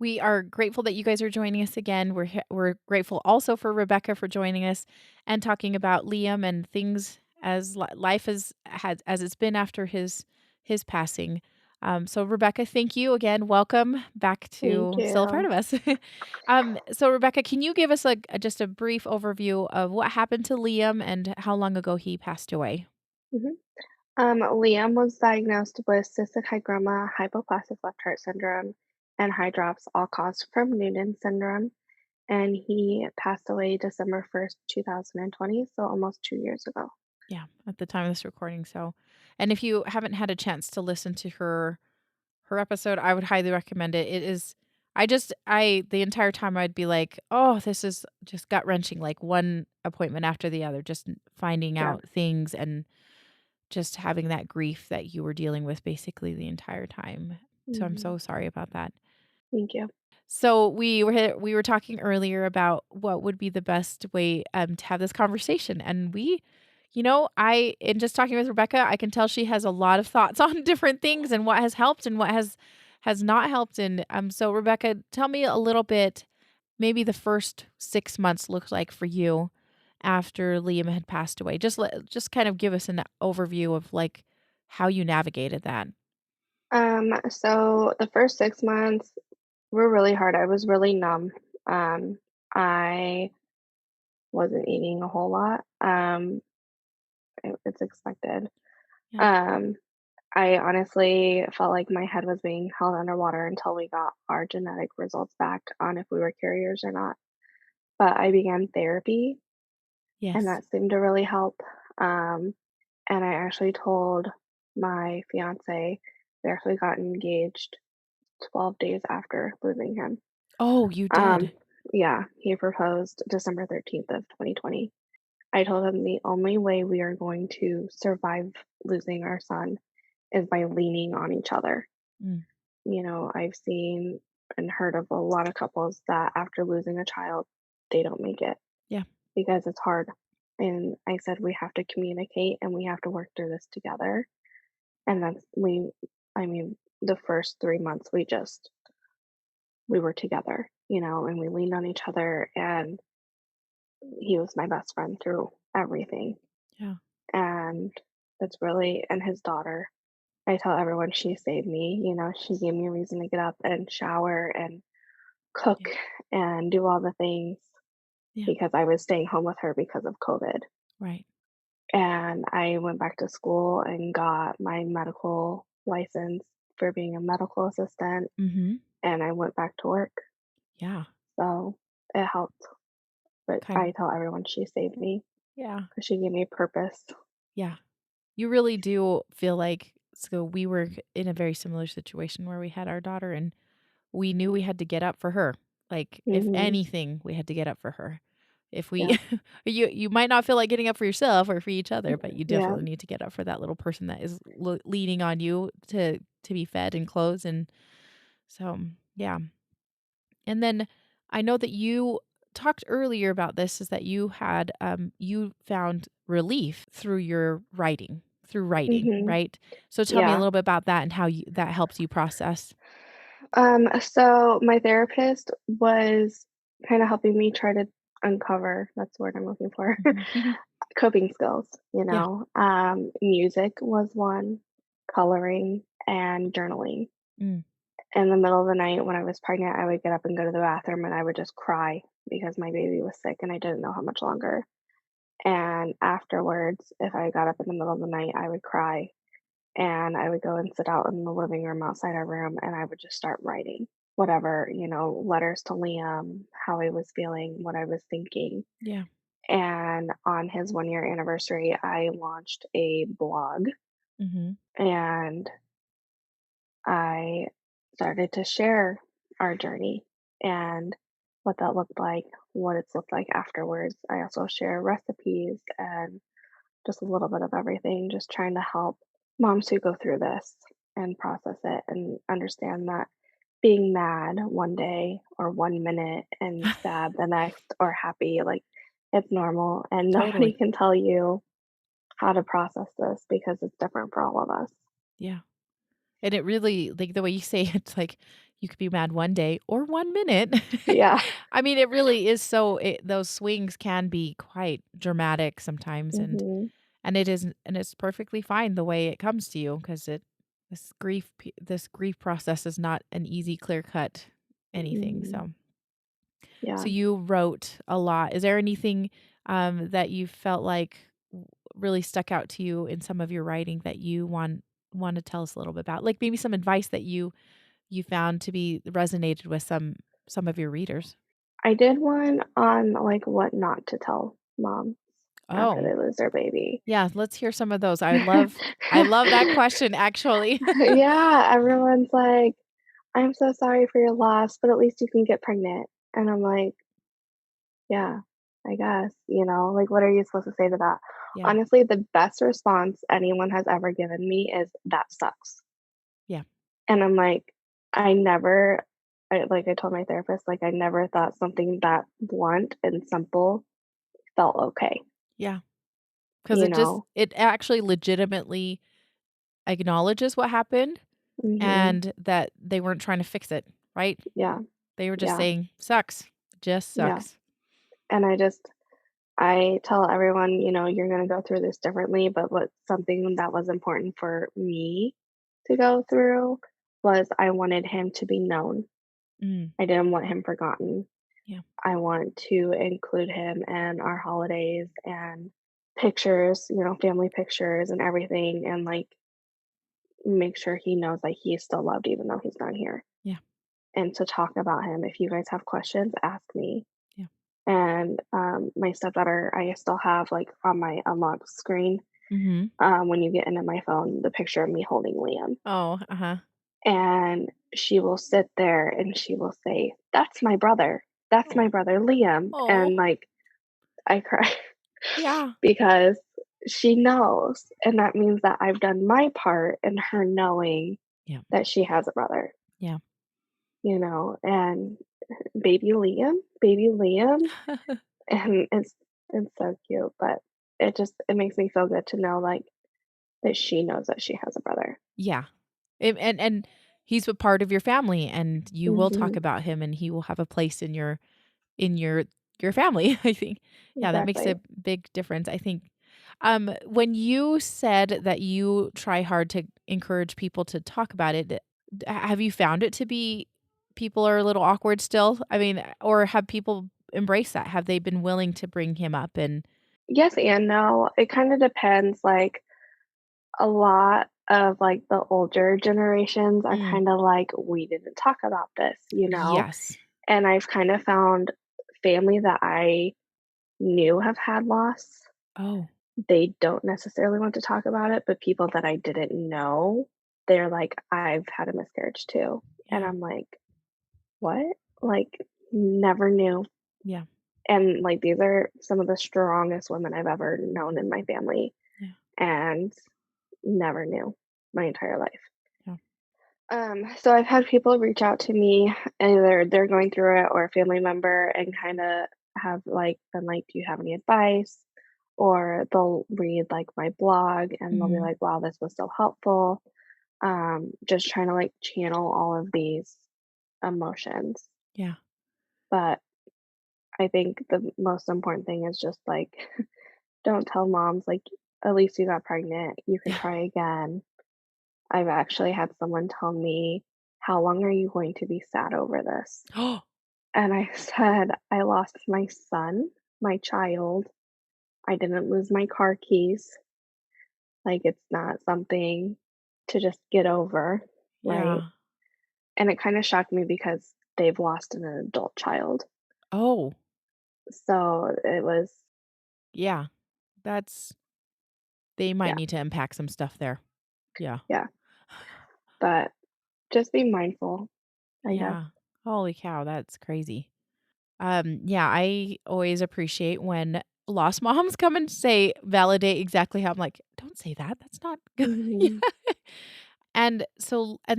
We are grateful that you guys are joining us again. We're grateful also for Rebecca for joining us and talking about Liam and things as life has as it's been after his passing. So Rebecca, thank you again. Welcome back Thank to Still a Part you. of Us. So Rebecca, can you give us just a brief overview of what happened to Liam and how long ago he passed away? Mhm. Liam was diagnosed with cystic hygroma, hypoplastic left heart syndrome, and hydrops, all caused from Noonan syndrome, and he passed away December 1st, 2020, so almost 2 years ago. Yeah, at the time of this recording. So, and if you haven't had a chance to listen to her episode, I would highly recommend it. It is I the entire time I'd be like, "Oh, this is just gut-wrenching," like one appointment after the other, just finding Yeah. out things and just having that grief that you were dealing with basically the entire time. So I'm Mhm. so sorry about that. Thank you. So we were talking earlier about what would be the best way to have this conversation, and I in just talking with Rebecca, I can tell she has a lot of thoughts on different things and what has helped and what has not helped. And so Rebecca, tell me a little bit, maybe the first 6 months looked like for you after Liam had passed away. Just kind of give us an overview of like how you navigated that. So the first 6 months were really hard. I was really numb. I wasn't eating a whole lot. It's expected. Yeah. Um, I honestly felt like my head was being held underwater until we got our genetic results back on if we were carriers or not. But I began therapy, and Yes. that seemed to really help. Um, and I actually told my fiance, we actually got engaged 12 days after losing him. Oh, you Um, did. yeah, he proposed December 13th of 2020. I told him the only way we are going to survive losing our son is by leaning on each other. Mm, I've seen and heard of a lot of couples that after losing a child, they don't make it yeah. because it's hard. And I said, we have to communicate and we have to work through this together. And I mean, the first 3 months, we were together, and we leaned on each other. And he was my best friend through everything. Yeah. And and his daughter, I tell everyone she saved me. She gave me a reason to get up and shower and cook Yeah. and do all the things Yeah. because I was staying home with her because of COVID. Right. And I went back to school and got my medical license for being a medical assistant, Mhm. and I went back to work. Yeah. So it helped. But Kind I tell everyone she saved me Yeah. because she gave me purpose. Yeah. You really do feel like so we were in a very similar situation where we had our daughter and we knew we had to get up for her. Like, if Hmm. anything, we had to get up for her. If Yeah. we you might not feel like getting up for yourself or for each other, but you Yeah. definitely need to get up for that little person that is leaning on you to be fed and clothed, and so, yeah. And then I know that you talked earlier about this is that you found relief through writing, Hmm. right? So tell me a Yeah. little bit about that and how that helps you process. So my therapist was kind of helping me try to uncover, that's the word I'm looking for, Mhm. coping skills, Yeah. music was one, coloring and journaling. Mm. In the middle of the night when I was pregnant, I would get up and go to the bathroom and I would just cry because my baby was sick and I didn't know how much longer. And afterwards, if I got up in the middle of the night, I would cry and I would go and sit out in the living room outside our room and I would just start writing whatever, letters to Liam, how I was feeling, what I was thinking. Yeah. And on his 1 year anniversary, I launched a blog Mhm. and I started to share our journey and what that looked like, what it's looked like afterwards. I also share recipes and just a little bit of everything, just trying to help moms who go through this and process it and understand that being mad one day or 1 minute and sad the next or happy, like it's normal and nobody Totally. can tell you how to process this because it's different for all of us. Yeah. And it really like, the way you say it's like, You could be mad one day or 1 minute. Yeah. I mean, it really is those swings can be quite dramatic sometimes, Mhm. and it is and it's perfectly fine the way it comes to you because this grief process is not an easy, clear-cut anything, Mhm. so Yeah. you wrote a lot. Is there anything, that you felt like really stuck out to you in some of your writing that you wanna tell us a little bit about? Like, maybe some advice that you found to be resonated with some of your readers? I did one on, like, what not to tell moms after Oh, they lose their baby. yeah, let's hear some of those. I love that question, actually. Yeah, everyone's like, "I'm so sorry for your loss, but at least you can get pregnant." And I'm like, "Yeah, I guess," like, what are you supposed to say to that? Yeah, Honestly, the best response anyone has ever given me is, "That sucks." yeah, And I'm like, I never I told my therapist, like, I never thought something that blunt and simple felt okay, yeah. Because you know? it actually legitimately acknowledges what happened Mhm. and that they weren't trying to fix it, right? Yeah, They were just yeah, saying, "Sucks. Just yeah. sucks." And I tell everyone, "You're gonna go through this differently," but what something that was important for me to go through was I wanted him to be known. Mm, I didn't want him forgotten. yeah, I want to include him in our holidays and pictures, family pictures and everything, and, like, make sure he knows that he is still loved even though he's not here. yeah, And to talk about him. If you guys have questions, ask me. yeah. And, my stepdaughter, I still have, like, on my unlocked screen, Mhm. when you get into my phone, the picture of me holding Liam. Oh, uh-huh. And she will sit there and she will say, "That's my brother. That's Oh. my brother Liam." Oh, And, like, I cry yeah, because she knows, and that means that I've done my part in her knowing yeah, that she has a brother, yeah. and baby Liam, and it's so cute, but it makes me feel good to know, like, that she knows that she has a brother. Yeah. And he's a part of your family, and you will talk Mhm, about him, and he will have a place in your family, I think. Yeah, that makes exactly. a big difference, I think. When you said that you try hard to encourage people to talk about it, have you found it to be people are a little awkward still? I mean, or have people embraced that? Have they been willing to bring him up and Yes and no, it kinda depends, like, a lot of, like, the older generations are Mm, kinda like, "We didn't talk about this?" yes. And I've kinda found family that I knew have had loss, Oh, they don't necessarily want to talk about it, but people that I didn't know, they're like, "I've had a miscarriage too." And yeah. I'm like, "What?" Like, never knew. Yeah. And, like, these are some of the strongest women I've ever known in my family, Yeah. and never knew my entire life. Yeah. So I've had people reach out to me, either they're going through it or a family member, and kinda have, like, been like, "Do you have any advice?" Or they'll read, like, my blog, and they'll be Mhm. like, "Wow, this was so helpful." Just trying to, like, channel all of these emotions. Yeah. But I think the most important thing is just, like, don't tell moms, like, "At least you got pregnant, you can Yeah. try again." I've actually had someone tell me, "How long are you going to be sad over this?" Oh, And I said, "I lost my son, my child. I didn't lose my car keys. Like, it's not something to just get over, right?" yeah. And it kinda shocked me because they've lost an adult child. Oh, So it was yeah. That's they might yeah, need to unpack some stuff there. Yeah. yeah. But just be mindful, I guess. Yeah. Holy cow, that's crazy. Yeah, I always appreciate when lost moms come and say validate exactly how I'm like, "Don't say that. That's not good." Yeah. Mhm, And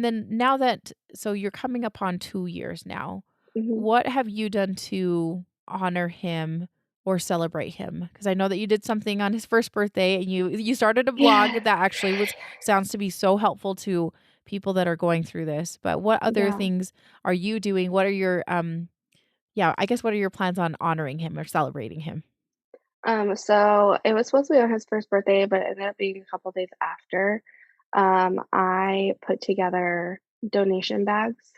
then now that so you're coming up on 2 years now, mhm. what have you done to honor him or celebrate him? Because I know that you did something on his first birthday and you started a blog Yeah. that actually was sounds to be so helpful to people that are going through this. But what other Yeah. things are you doing? What are your yeah, I guess what are your plans on honoring him or celebrating him? So it was supposed to be on his first birthday, but it ended up being a couple days after. I put together donation bags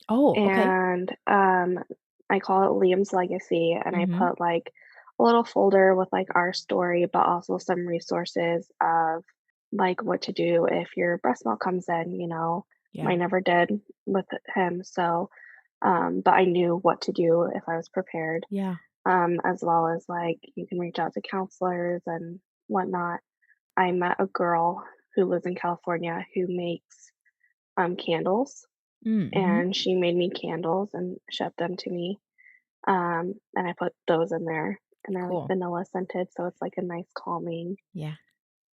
Oh, okay. and I call it Liam's Legacy, and I Mhm. put like a little folder with like our story, but also some resources of like what to do if your breast milk comes in, you know. Yeah. I never did with him, so but I knew what to do if I was prepared, Yeah. as well as like you can reach out to counselors and whatnot. I met a girl who lives in California who makes candles, Mhm. and she made me candles and shipped them to me. And I put those in there, and they're like Cool. vanilla scented, so it's like a nice calming Yeah.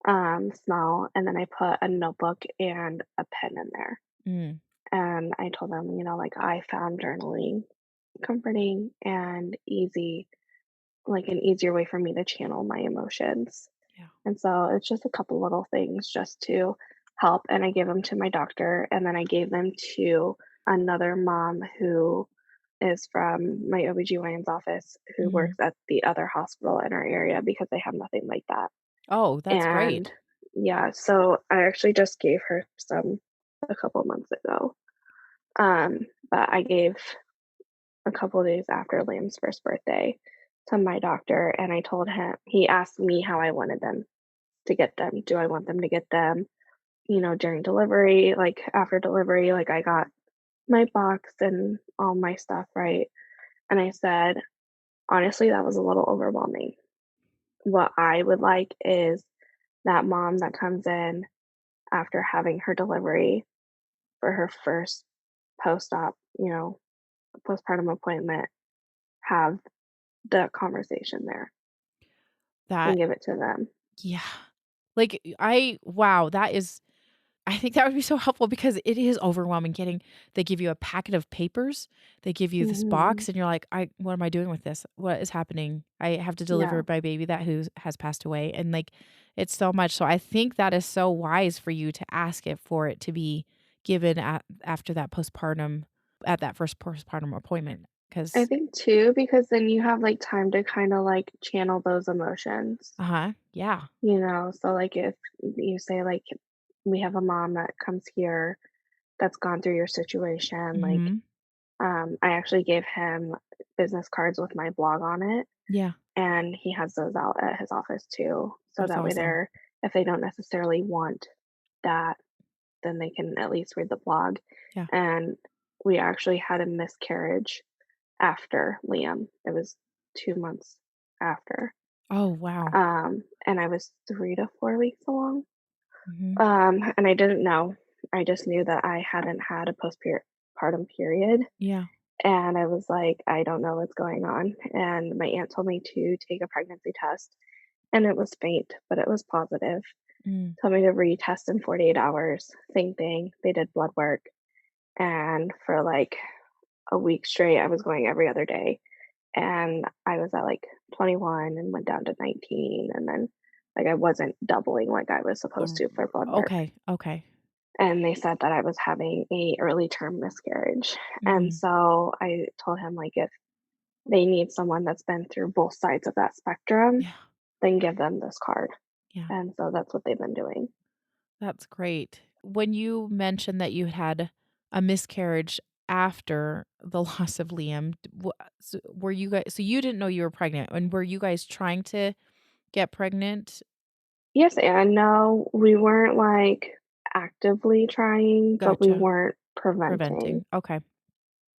smell. And then I put a notebook and a pen in there. Mm. And I told them, you know, like I found journaling comforting and easy, like an easier way for me to channel my emotions. Yeah. And so it's just a couple little things just to help. And I gave them to my doctor, and then I gave them to another mom who is from my OBGYN's office who Mhm. works at the other hospital in our area because they have nothing like that. Oh, that's And great. yeah, so I actually just gave her some a couple months ago. But I gave a couple days after Liam's first birthday to my doctor, and I told him, he asked me how I wanted them to get them. Do I want them to get them, you know, during delivery, like after delivery, like I got my box and all my stuff, right? And I said, honestly, that was a little overwhelming. What I would like is that mom that comes in after having her delivery for her first post-op, you know, postpartum appointment, have the conversation there and That give it to them. yeah. Like, I wow, that is I think that would be so helpful because it is overwhelming getting they give you a packet of papers, they give you this Mhm. box, and you're like, "I what am I doing with this? What is happening? I have to Yeah. deliver my baby that who has passed away," and, like, it's so much, so I think that is so wise for you to ask it for it to be given after that postpartum at that first postpartum appointment, I because think too, because then you have like time to kind of like channel those emotions, uh-huh, yeah. you know? So, like, if you say, like, we have a mom that comes here that's gone through your situation, like, Mhm. I actually gave him business cards with my blog on it, Yeah, and he has those out at his office too. So that's that way, awesome. if they don't necessarily want that, then they can at least read the blog. Yeah. And we actually had a miscarriage after Liam. It was 2 months after. Oh, wow. And I was 3 to 4 weeks along. Mhm. And I didn't know. I just knew that I hadn't had a postpartum period, Yeah. and I was like, "I don't know what's going on." And my aunt told me to take a pregnancy test, and it was faint, but it was positive. Mm. Told me to retest in 48 hours. Same thing. They did blood work, and for like a week straight, I was going every other day. And I was at like 21 and went down to 19, and then like I wasn't doubling like I was supposed R to for blood work. okay, okay. And they said that I was having a early term miscarriage. And Mm. so I told him like if they need someone that's been through both sides of that spectrum, Yeah, then give them this card. yeah. And so that's what they've been doing. That's great. When you mentioned that you had a miscarriage after the loss of Liam, so were you guys so you didn't know you were pregnant, and were you guys trying to get pregnant? Yes, and no, we weren't like actively trying, but we Gotcha. weren't preventing. Preventing. Okay.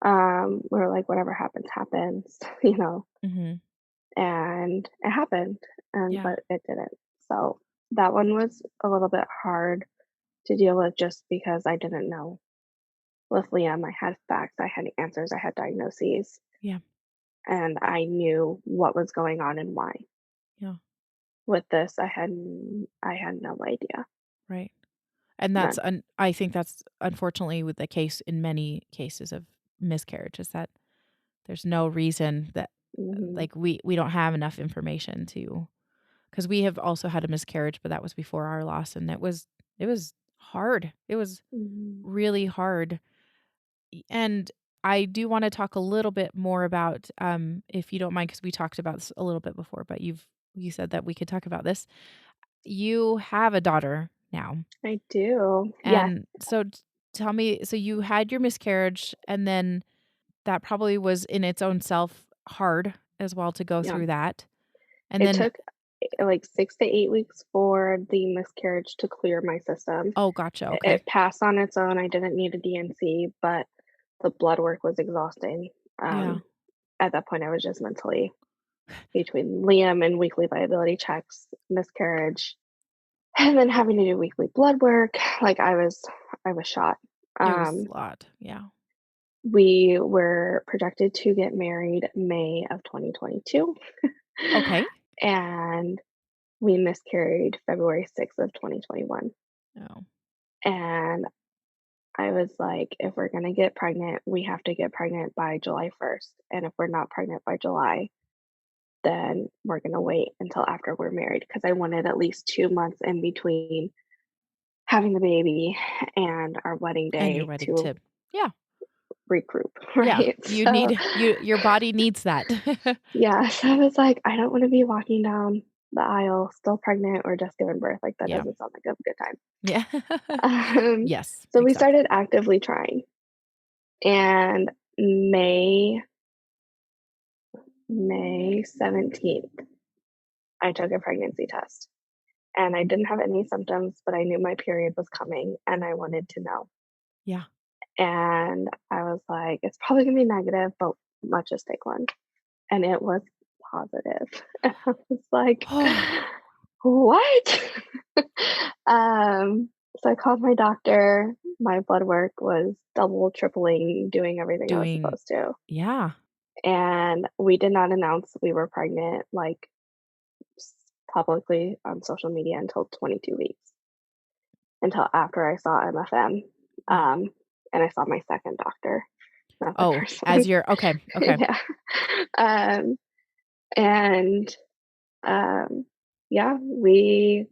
We're like whatever happens, happens, you know. Mhm. And it happened, and Yeah. but it didn't. So that one was a little bit hard to deal with just because I didn't know. With Liam, I had facts, I had answers, I had diagnoses, Yeah. and I knew what was going on and why. Yeah. With this, I had no idea. Right. And that's None. I think that's unfortunately with the case in many cases of miscarriage is that there's no reason that Mhm. like we don't have enough information to because we have also had a miscarriage, but that was before our loss, and it was hard. It was Mhm. really hard. And I do wanna talk a little bit more about, if you don't mind, because we talked about this a little bit before, but you said that we could talk about this. You have a daughter now, I do. Yes. and so tell me, so you had your miscarriage, and then that probably was in its own self hard as well to go Yeah. through that, and It then took, like, 6 to 8 weeks for the miscarriage to clear my system. oh, gotcha, okay. It passed on its own, I didn't need a D&C, but the blood work was exhausting. Yeah. Um, at that point, I was just mentally between Liam and weekly viability checks, miscarriage, and then having to do weekly blood work, like, I was shot. It was Um, a lot, yeah. we were projected to get married May of 2022, Okay. and we miscarried February 6th of 2021, Oh, and I was like, "If we're gonna get pregnant, we have to get pregnant by July 1st, and if we're not pregnant by July, then we're gonna wait until after we're married because I wanted at least 2 months in between having the baby and our wedding and you're day ready to to yeah, regroup, yeah. right? You So, need your body needs that. yeah, so I was like, "I don't wanna be walking down the aisle still pregnant or just giving birth, like, that Yeah. doesn't sound like a good time." Yeah. Um, Yes, so we exactly. started actively trying, and May May 17th, I took a pregnancy test, and I didn't have any symptoms, but I knew my period was coming, and I wanted to know. Yeah. And I was like, "It's probably gonna be negative, but let's just take one." And it was positive. And I was like, "What?" Um, so I called my doctor. My blood work was double, tripling, doing everything I was Doing supposed to. yeah. And we did not announce we were pregnant, like, s publicly on social media until 22 weeks, until after I saw MFM, Yeah. um, and I saw my second doctor, not the Oh, first one. as you're okay, okay. Yeah. Um, and, um, yeah, we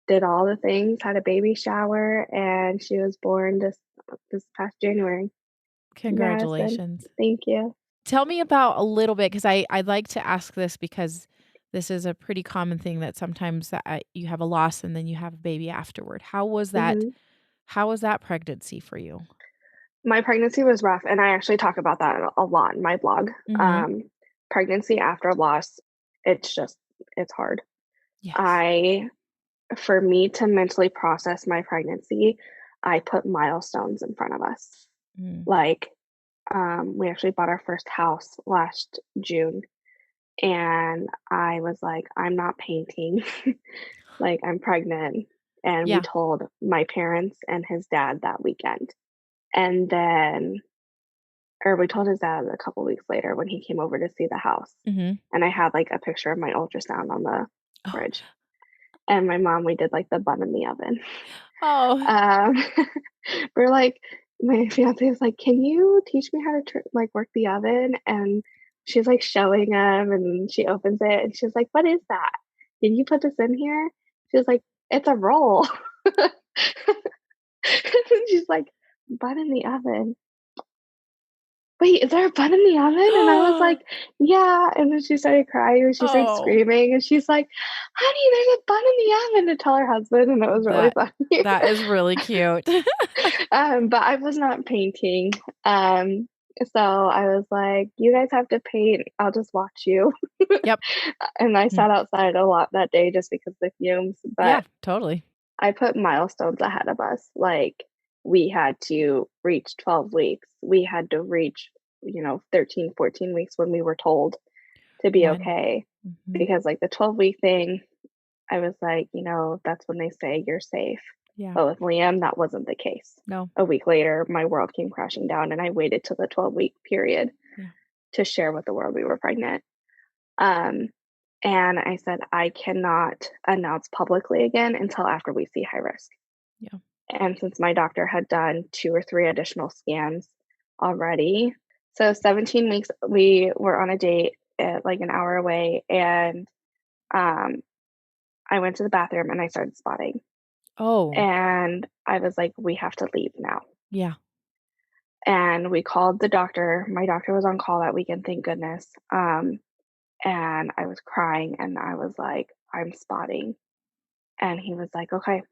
did all the things, had a baby shower, and she was born this past January. Yes, and Congratulations. thank you. Tell me about a little bit, because I'd like to ask this because this is a pretty common thing that sometimes that, you have a loss and then you have a baby afterward. Mhm. How was that pregnancy for you? My pregnancy was rough, and I actually talk about that a lot in my blog. Mhm. Um, Pregnancy after loss, it's just it's hard. Yes. I For me to mentally process my pregnancy, I put milestones in front of us. Mm. Like, we actually bought our first house last June, and I was like, "I'm not painting, like, I'm pregnant," and we Yeah. told my parents and his dad that weekend, and then or we told his dad a couple weeks later when he came over to see the house, Mhm. and I had, like, a picture of my ultrasound on the Oh. fridge, and my mom, we did, like, the bun in the oven. Oh. Um, we're like my fiance was like, "Can you teach me how to like, work the oven?" And she's, like, showing him, and she opens it, and she's like, "What is that? Can you put this in here?" She was like, "It's a roll." And she's like, "Bun in the oven." "Wait, is there a bun in the oven?" And I was like, "Yeah," and then she started crying, and she started Oh. screaming, and she's like, "Honey, there's a bun in the oven," to tell her husband, and it was really That funny. that is really cute. But I was not painting, um, so I was like, "You guys have to paint, I'll just watch you." Yep. And I Mm. sat outside a lot that day just because of the fumes, Yeah, but totally. I put milestones ahead of us, like, we had to reach 12 weeks, we had to reach, 13, 14 weeks when we were told to be When okay, mhm. because, like, the 12-week thing, I was like, that's when they say you're safe. Yeah. But with Liam, that wasn't the case. No. A week later, my world came crashing down, and I waited till the 12-week period Yeah. to share with the world we were pregnant. Um, and I said, I cannot announce publicly again until after we see high risk. Yeah. And since my doctor had done 2 or 3 additional scans already, so 17 weeks, we were on a date at like an hour away, and um, I went to the bathroom and I started spotting. Oh, and I was like, "We have to leave now." yeah. And we called the doctor. My doctor was on call that weekend, thank goodness. And I was crying and I was like, "I'm spotting." And he was like, "Okay."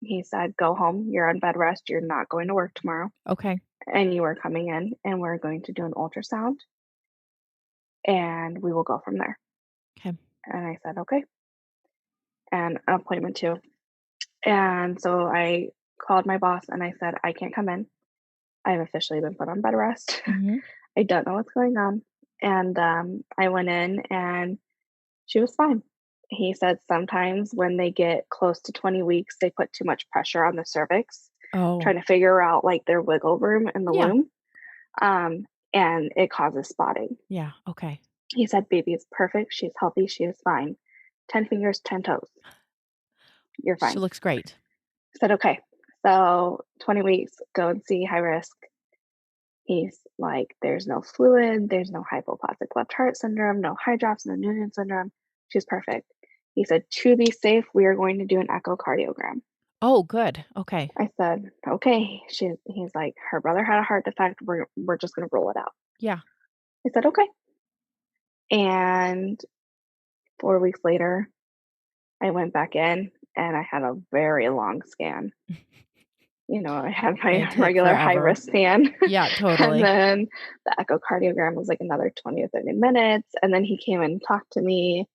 He said, "Go home. You're on bed rest. You're not going to work tomorrow. Okay. And you are coming in and we're going to do an ultrasound and we will go from there." Okay. And I said, "Okay." And an appointment too. And so I called my boss and I said, "I can't come in. I've officially been put on bed rest. Mhm. I don't know what's going on." And I went in and she was fine. He said sometimes when they get close to 20 weeks, they put too much pressure on the cervix, Oh, trying to figure out like their wiggle room in the yeah. womb, um, and it causes spotting. Yeah. Okay. He said, "Baby is perfect. She's healthy. She is fine. 10 fingers, 10 toes. You're She fine." looks great. I said, "Okay." So 20 weeks, go and see high risk. He's like, "There's no fluid, there's no hypoplastic left heart syndrome, no hydrops, no Noonan syndrome. She's perfect." He said, "To be safe, we are going to do an echocardiogram." Oh, good. Okay. I said, "Okay." He's like, "Her brother had a heart defect. We're just gonna roll it out." Yeah. I said, "Okay." And 4 weeks later, I went back in and I had a very long scan. I had Gonna my take regular high forever. risk scan. Yeah, And totally. then the echocardiogram was like another 20 or 30 minutes. And then he came and talked to me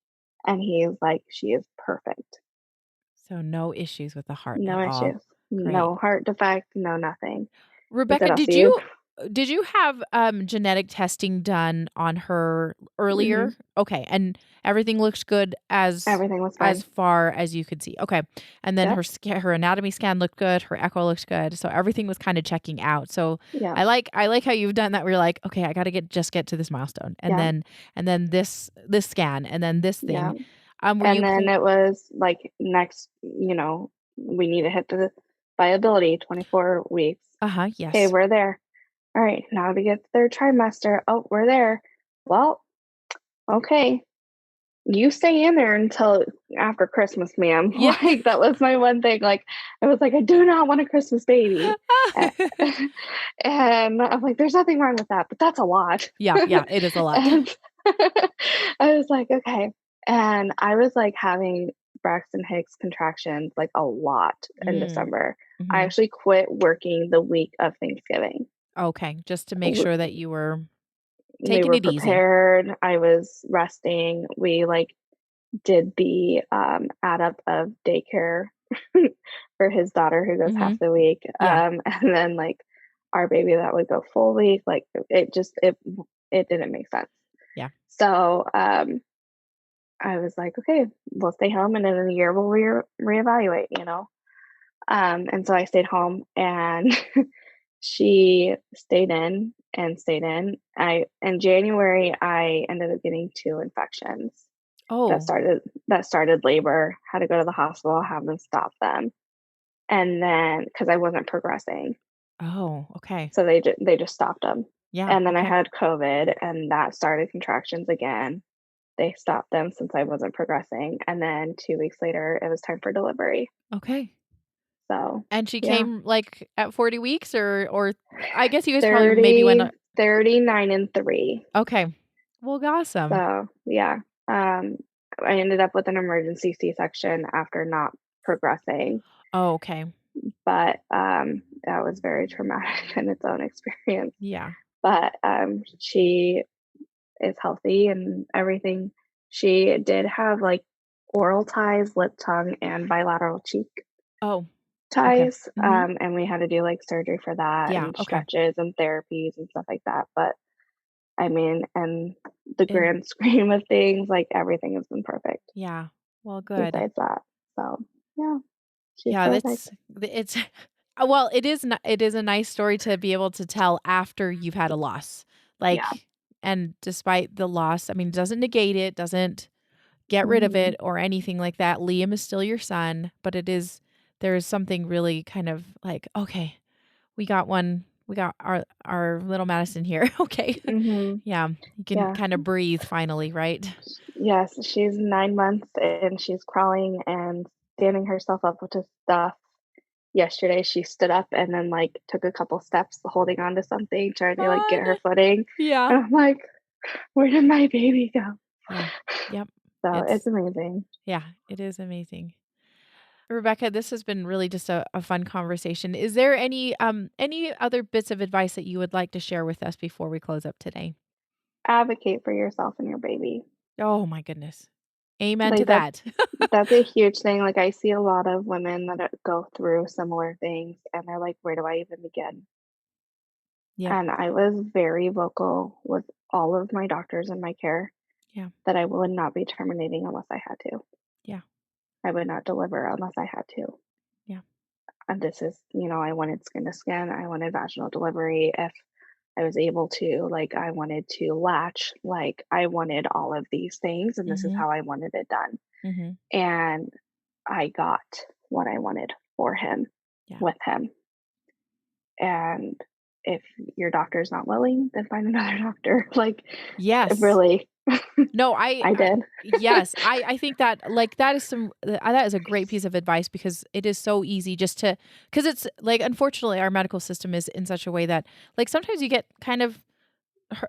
and he's like, "She is perfect. So no issues with the heart No at all. issues. Great. No heart defect, no nothing." He said, Rebecca, "I'll see you." did you have, genetic testing done on her earlier? Mhm. Okay, and everything looks good Everything was as fine. far as you could see. Okay, and then Yep. her anatomy scan looked good, her echo looks good, so everything was kinda checking out. So Yeah. I like how you've done that where you're like, "Okay, I gotta get to this milestone," Yeah. and then this scan, and then this Yeah. thing. Were And you then pl it was like next, we need to hit the viability 24 weeks. Uh-huh, Okay, yes. we're there. All right, now to get to their trimester. Oh, we're there. Well, okay. You stay in there until after Christmas, ma'am. Yeah. Like, that was my one thing, like, I was like, "I do not want a Christmas baby." A and I'm like, "There's nothing wrong with that, but that's a lot." Yeah, yeah, it is a lot. And I was like, "Okay." And I was, like, having Braxton Hicks contractions, like, a lot in Mm. December. I Mhm. actually quit working the week of Thanksgiving. Okay, just to make sure that you were We taking were it easy. prepared, I was resting, we, like, did the, add up of daycare for his daughter who goes half Mhm. the week, Yeah, and then, like, our baby that would go full week, like, it didn't make sense. yeah. So, I was like, "Okay, we'll stay home, and then in a year, we'll reevaluate," you know? And so I stayed home, and she stayed in and stayed in. I In January, I ended up getting 2 infections that Oh, started that started labor, had to go to the hospital, have them stop them, and then because I wasn't progressing, oh, okay. so they just stopped them. Yeah, And then I okay. had COVID, and that started contractions again. They stopped them since I wasn't progressing, and then 2 weeks later, it was time for delivery. Okay. So, And she yeah. came, like, at 40 weeks or I guess you guys probably maybe went 30, 39, and 3. okay. Well, awesome. So, yeah. Um, I ended up with an emergency C-section after not progressing, Oh, okay. but, that was very traumatic in its own experience. Yeah. But, she is healthy and everything. She did have, like, oral ties, lip, tongue, and bilateral cheek Oh, okay. ties, Mhm. and we had to do, like, surgery for that Yeah, and okay. stretches and therapies and stuff like that, but I mean, in the And grand scheme of things, like, everything has been perfect yeah. Well, good. besides that. So, yeah, she's Yeah, perfect. it's well, it is a nice story to be able to tell after you've had a loss. Yeah. Like, and despite the loss, I mean, it doesn't negate it, doesn't get rid of Mhm. it or anything like that. Liam is still your son, but there is something really kind of like, okay, we got our little Madison here. Okay. Mhm. Yeah, you can Yeah. kind of breathe finally, right? Yes, she's 9 months, and she's crawling and standing herself up to stuff. yesterday she stood up and then, like, took a couple steps holding on to something, trying to, like, get Fun. her footing, Yeah. and I'm like, "Where did my baby go?" Yeah. Yep. So, it's It's amazing. yeah, it is amazing. Rebecca, this has been really just a fun conversation. Is there any other bits of advice that you would like to share with us before we close up today? Advocate for yourself and your baby. Oh my goodness. Amen to Like, that. that's a huge thing, like, I see a lot of women that, go through similar things, and they're like, "Where do I even begin?" Yep. And I was very vocal with all of my doctors in my care Yeah. that I would not be terminating unless I had to. Yeah. I would not deliver unless I had to. Yeah. And this is, I wanted skin to skin, I wanted vaginal delivery if I was able to, like, I wanted to latch, like, I wanted all of these things, and this is Mhm. how I wanted it done. Mhm. And I got what I wanted for him, Yeah. with him. And if your doctor's not willing, then find another doctor. Like, Yes. really, No, I I did. yes, I think that, like, that is that is a great piece of advice because it is so easy just to because it's, like, unfortunately, our medical system is in such a way that, like, sometimes you get kind of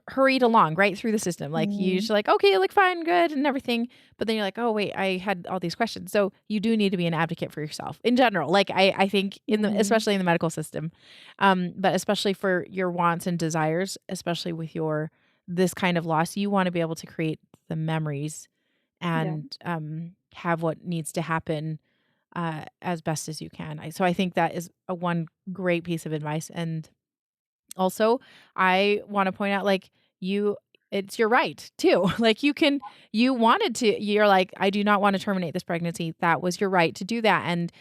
hurried along right through the system. Like you Mhm. just like, okay, you look fine, good, and everything. But then you're like, oh wait, I had all these questions. So you do need to be an advocate for yourself in general. Like I think in the Mhm. especially in the medical system, but especially for your wants and desires, especially with your this kind of loss, you want to be able to create the memories Yeah. and have what needs to happen as best as you can. So I think that is a one great piece of advice. And also, I wanna point out, like, you it's your right too. Like, you wanted to you're like, "I do not wanna terminate this pregnancy." That was your right to do that and,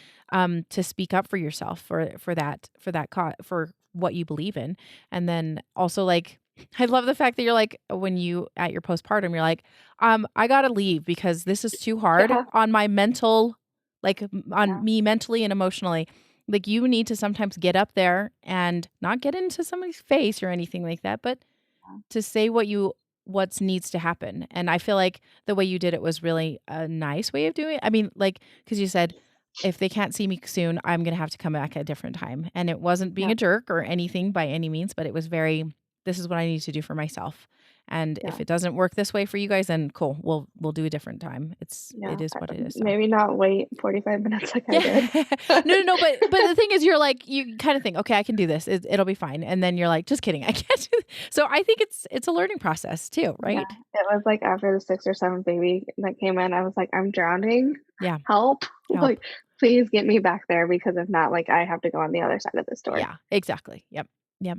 to speak up for yourself for what you believe in. And then also, like, I love the fact that you're like, when you at your postpartum, you're like, I gotta leave because this is too hard Yeah. on my mental on Yeah. me mentally and emotionally." Like, you need to sometimes get up there and not get into somebody's face or anything like that, but Yeah. to say what's needs to happen. And I feel like the way you did it was really a nice way of doing it. I mean, like, because you said, "If they can't see me soon, I'm gonna have to come back at a different time." And it wasn't being Yeah. a jerk or anything by any means, but it was very, "This is what I need to do for myself. And Yeah. if it doesn't work this way for you guys, then cool, we'll do a different time." It Yeah. is what it is, so Maybe not wait 45 minutes like I yeah. did. No, no, no, but the thing is you're like you kinda think, "Okay, I can do this. It'll be fine." And then you're like, "Just kidding. I can't do" So I think it's a learning process too, Yeah. right? It was, like, after the 6th or 7th baby that came in, I was like, "I'm drowning. Yeah. Help. Help. Like, please get me back there because if not, like, I have to go on the other side of this door." Yeah, exactly. Yep. Yep.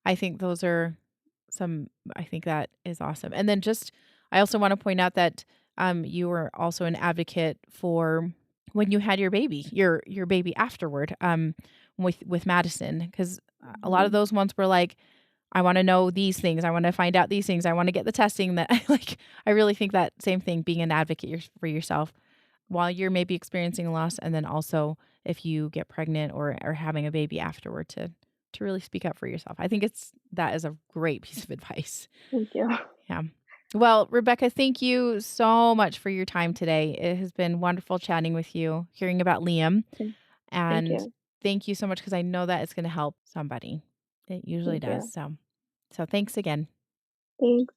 I think those are some I think that is awesome. And then just I also wanna point out that, you were also an advocate for when you had your baby afterward, with Madison, because a lot of Mhm. those ones were like, "I wanna know these things, I wanna find out these things, I wanna get the testing that" I really think that same thing, being an advocate for yourself while you're maybe experiencing a loss, and then also if you get pregnant or having a baby afterward to really speak up for yourself. I think that is a great piece of advice. Thank you. Yeah. Well, Rebecca, thank you so much for your time today. It has been wonderful chatting with you, hearing about Liam, Thank thank and you. thank you so much because I know that it's going to help somebody. It usually Thank does. you. So thanks again. Thanks.